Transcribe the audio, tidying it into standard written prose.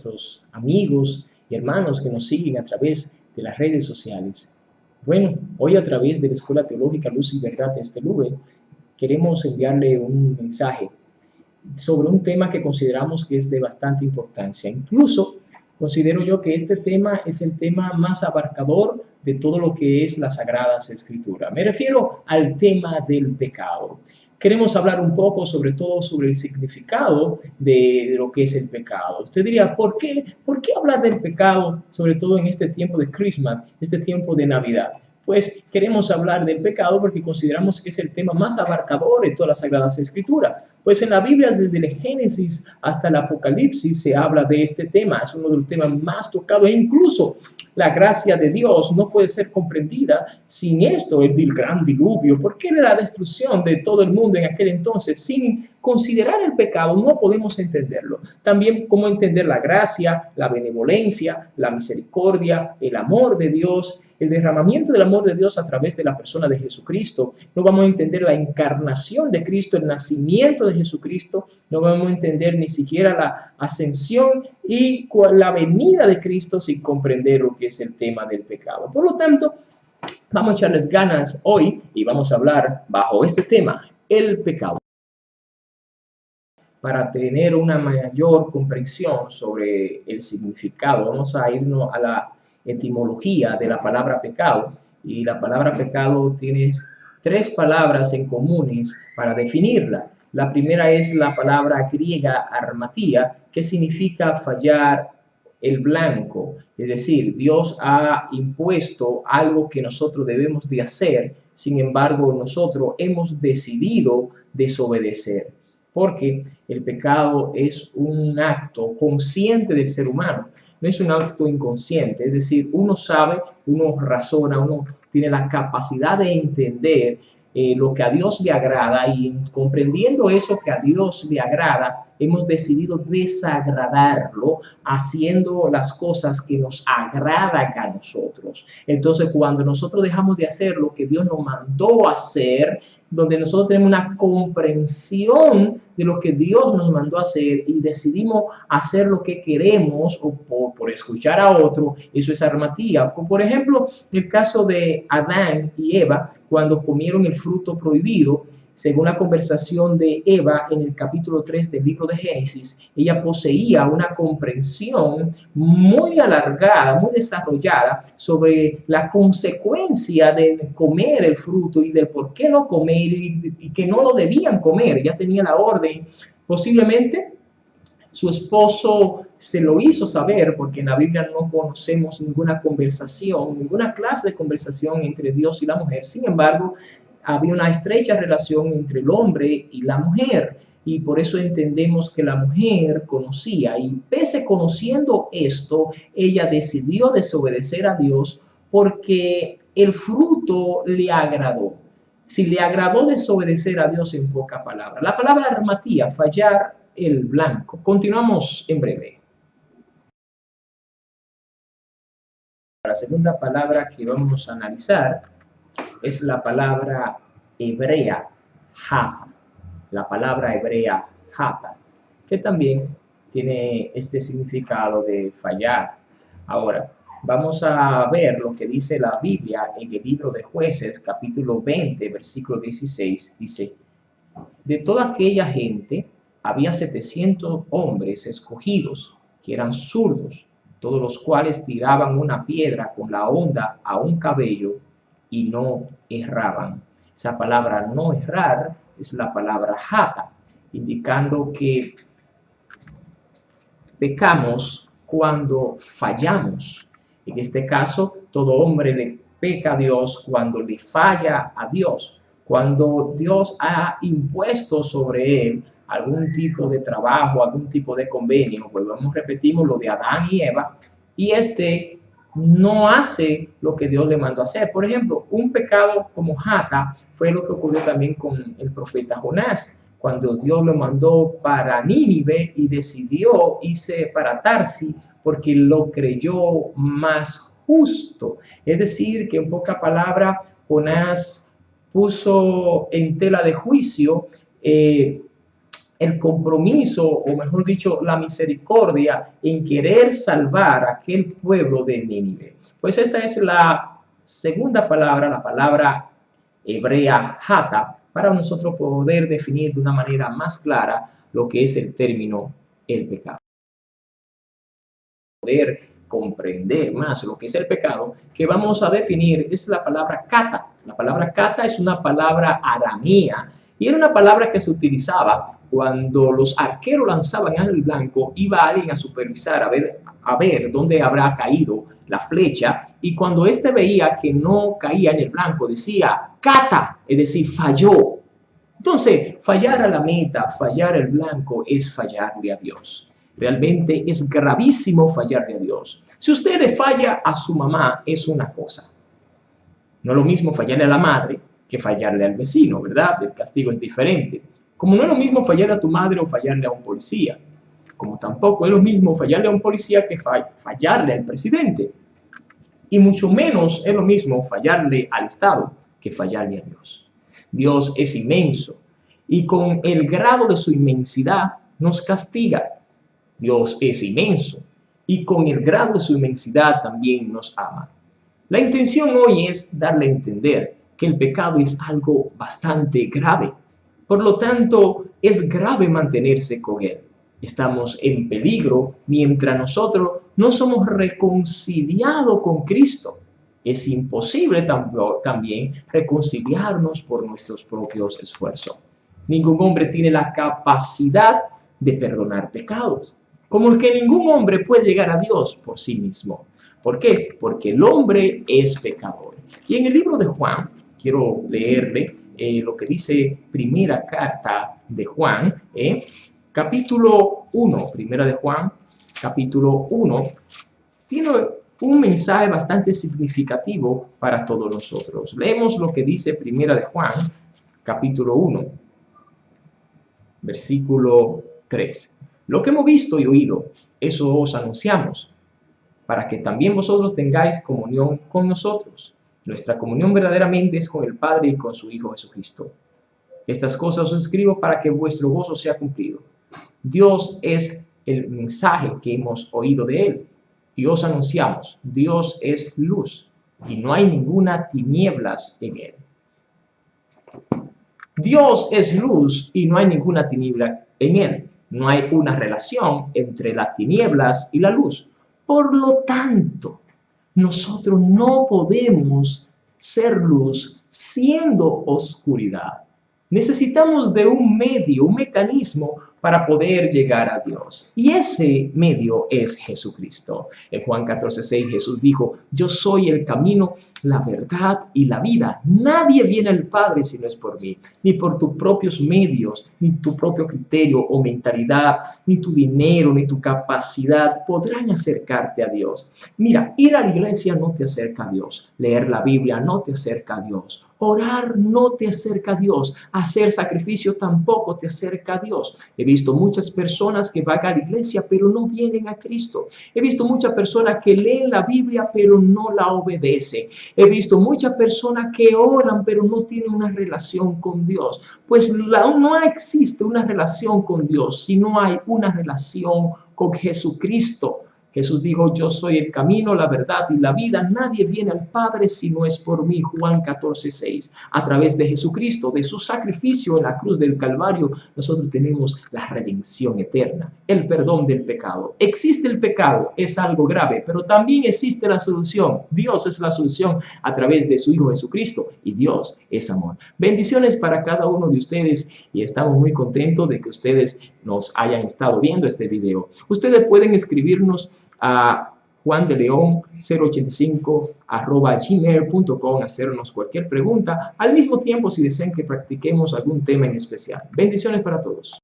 nuestros amigos y hermanos que nos siguen a través de las redes sociales. Bueno, hoy a través de la Escuela Teológica Luz y Verdad de Estelube, queremos enviarle un mensaje sobre un tema que consideramos que es de bastante importancia. Incluso considero yo que este tema es el tema más abarcador de todo lo que es las Sagradas Escrituras. Me refiero al tema del pecado. Queremos hablar un poco, sobre todo, sobre el significado de lo que es el pecado. Usted diría, ¿por qué hablar del pecado, sobre todo en este tiempo de Christmas, este tiempo de Navidad? Pues queremos hablar del pecado porque consideramos que es el tema más abarcador de todas las Sagradas Escrituras. Pues en la Biblia, desde el Génesis hasta el Apocalipsis, se habla de este tema. Es uno de los temas más tocados e incluso la gracia de Dios no puede ser comprendida sin esto, el gran diluvio. ¿Por qué la destrucción de todo el mundo en aquel entonces? Sin considerar el pecado no podemos entenderlo. También cómo entender la gracia, la benevolencia, la misericordia, el amor de Dios, el derramamiento del amor de Dios a través de la persona de Jesucristo. No vamos a entender la encarnación de Cristo, el nacimiento de Jesucristo. No vamos a entender ni siquiera la ascensión y la venida de Cristo sin comprender lo que es el tema del pecado. Por lo tanto, vamos a echarles ganas hoy y vamos a hablar bajo este tema, el pecado. Para tener una mayor comprensión sobre el significado, vamos a irnos a la etimología de la palabra pecado. Y la palabra pecado tiene tres palabras en comunes para definirla. La primera es la palabra griega armatía, que significa fallar el blanco. Es decir, Dios ha impuesto algo que nosotros debemos de hacer, sin embargo, nosotros hemos decidido desobedecer. Porque el pecado es un acto consciente del ser humano, no es un acto inconsciente, es decir, uno sabe, uno razona, uno tiene la capacidad de entender lo que a Dios le agrada y comprendiendo eso que a Dios le agrada, hemos decidido desagradarlo haciendo las cosas que nos agradan a nosotros. Entonces, cuando nosotros dejamos de hacer lo que Dios nos mandó a hacer, donde nosotros tenemos una comprensión de lo que Dios nos mandó a hacer y decidimos hacer lo que queremos o por escuchar a otro, eso es armatía. Por ejemplo, el caso de Adán y Eva, cuando comieron el fruto prohibido, según la conversación de Eva en el capítulo 3 del libro de Génesis, ella poseía una comprensión muy alargada, muy desarrollada sobre la consecuencia de comer el fruto y del por qué no comer y que no lo debían comer. Ella tenía la orden, posiblemente su esposo se lo hizo saber, porque en la Biblia no conocemos ninguna conversación, ninguna clase de conversación entre Dios y la mujer. Sin embargo, había una estrecha relación entre el hombre y la mujer, y por eso entendemos que la mujer conocía, y pese conociendo esto, ella decidió desobedecer a Dios porque el fruto le agradó. Si le agradó desobedecer a Dios, en poca palabra. La palabra armatía, fallar el blanco. Continuamos en breve. La segunda palabra que vamos a analizar es la palabra hebrea hata, la palabra hebrea hata, que también tiene este significado de fallar. Ahora, vamos a ver lo que dice la Biblia en el libro de Jueces, capítulo 20, versículo 16. Dice, de toda aquella gente había 700 hombres escogidos que eran zurdos, todos los cuales tiraban una piedra con la honda a un cabello y no erraban. Esa palabra no errar es la palabra hata, indicando que pecamos cuando fallamos. En este caso, todo hombre le peca a Dios cuando le falla a Dios, cuando Dios ha impuesto sobre él algún tipo de trabajo, algún tipo de convenio. Pues vamos, repetimos lo de Adán y Eva, y no hace lo que Dios le mandó a hacer. Por ejemplo, un pecado como hata fue lo que ocurrió también con el profeta Jonás, cuando Dios lo mandó para Nínive y decidió irse para Tarsis porque lo creyó más justo. Es decir, que en pocas palabras, Jonás puso en tela de juicio el compromiso, o mejor dicho, la misericordia en querer salvar a aquel pueblo de Nínive. Pues esta es la segunda palabra, la palabra hebrea hata, para nosotros poder definir de una manera más clara lo que es el término el pecado. Poder comprender más lo que es el pecado, que vamos a definir es la palabra kata. La palabra kata es una palabra aramea y era una palabra que se utilizaba cuando los arqueros lanzaban al blanco, iba alguien a supervisar, a ver dónde habrá caído la flecha, y cuando éste veía que no caía en el blanco, decía kata, es decir, falló. Entonces, fallar a la meta, fallar el blanco es fallarle a Dios. Realmente es gravísimo fallarle a Dios. Si usted le falla a su mamá, es una cosa. No es lo mismo fallarle a la madre que fallarle al vecino, ¿verdad? El castigo es diferente. Como no es lo mismo fallarle a tu madre o fallarle a un policía. Como tampoco es lo mismo fallarle a un policía que fallarle al presidente. Y mucho menos es lo mismo fallarle al Estado que fallarle a Dios. Dios es inmenso y con el grado de su inmensidad nos castiga. Dios es inmenso y con el grado de su inmensidad también nos ama. La intención hoy es darle a entender que el pecado es algo bastante grave. Por lo tanto, es grave mantenerse con él. Estamos en peligro mientras nosotros no somos reconciliados con Cristo. Es imposible también reconciliarnos por nuestros propios esfuerzos. Ningún hombre tiene la capacidad de perdonar pecados, como el que ningún hombre puede llegar a Dios por sí mismo. ¿Por qué? Porque el hombre es pecador. Y en el libro de Juan, quiero leerle lo que dice primera carta de Juan, capítulo 1, primera de Juan, capítulo 1, tiene un mensaje bastante significativo para todos nosotros. Leemos lo que dice primera de Juan, capítulo 1, versículo 3. Lo que hemos visto y oído, eso os anunciamos, para que también vosotros tengáis comunión con nosotros. Nuestra comunión verdaderamente es con el Padre y con su Hijo Jesucristo. Estas cosas os escribo para que vuestro gozo sea cumplido. Dios es el mensaje que hemos oído de Él y os anunciamos. Dios es luz y no hay ninguna tinieblas en Él. Dios es luz y no hay ninguna tiniebla en Él. No hay una relación entre las tinieblas y la luz. Por lo tanto, nosotros no podemos ser luz siendo oscuridad. Necesitamos de un medio, un mecanismo para poder llegar a Dios. Y ese medio es Jesucristo. En Juan 14:6 Jesús dijo, yo soy el camino, la verdad y la vida. Nadie viene al Padre si no es por mí, ni por tus propios medios, ni tu propio criterio o mentalidad, ni tu dinero, ni tu capacidad podrán acercarte a Dios. Mira, ir a la iglesia no te acerca a Dios. Leer la Biblia no te acerca a Dios. Orar no te acerca a Dios. Hacer sacrificio tampoco te acerca a Dios. He visto muchas personas que van a la iglesia pero no vienen a Cristo. He visto muchas personas que leen la Biblia pero no la obedecen. He visto muchas personas que oran pero no tienen una relación con Dios. Pues no existe una relación con Dios si no hay una relación con Jesucristo. Jesús dijo, yo soy el camino, la verdad y la vida. Nadie viene al Padre si no es por mí. Juan 14:6. A través de Jesucristo, de su sacrificio en la cruz del Calvario, nosotros tenemos la redención eterna, el perdón del pecado. Existe el pecado, es algo grave, pero también existe la solución. Dios es la solución a través de su Hijo Jesucristo y Dios es amor. Bendiciones para cada uno de ustedes y estamos muy contentos de que ustedes nos hayan estado viendo este video. Ustedes pueden escribirnos a juandeleon085@gmail.com, hacernos cualquier pregunta. Al mismo tiempo, si desean que practiquemos algún tema en especial. Bendiciones para todos.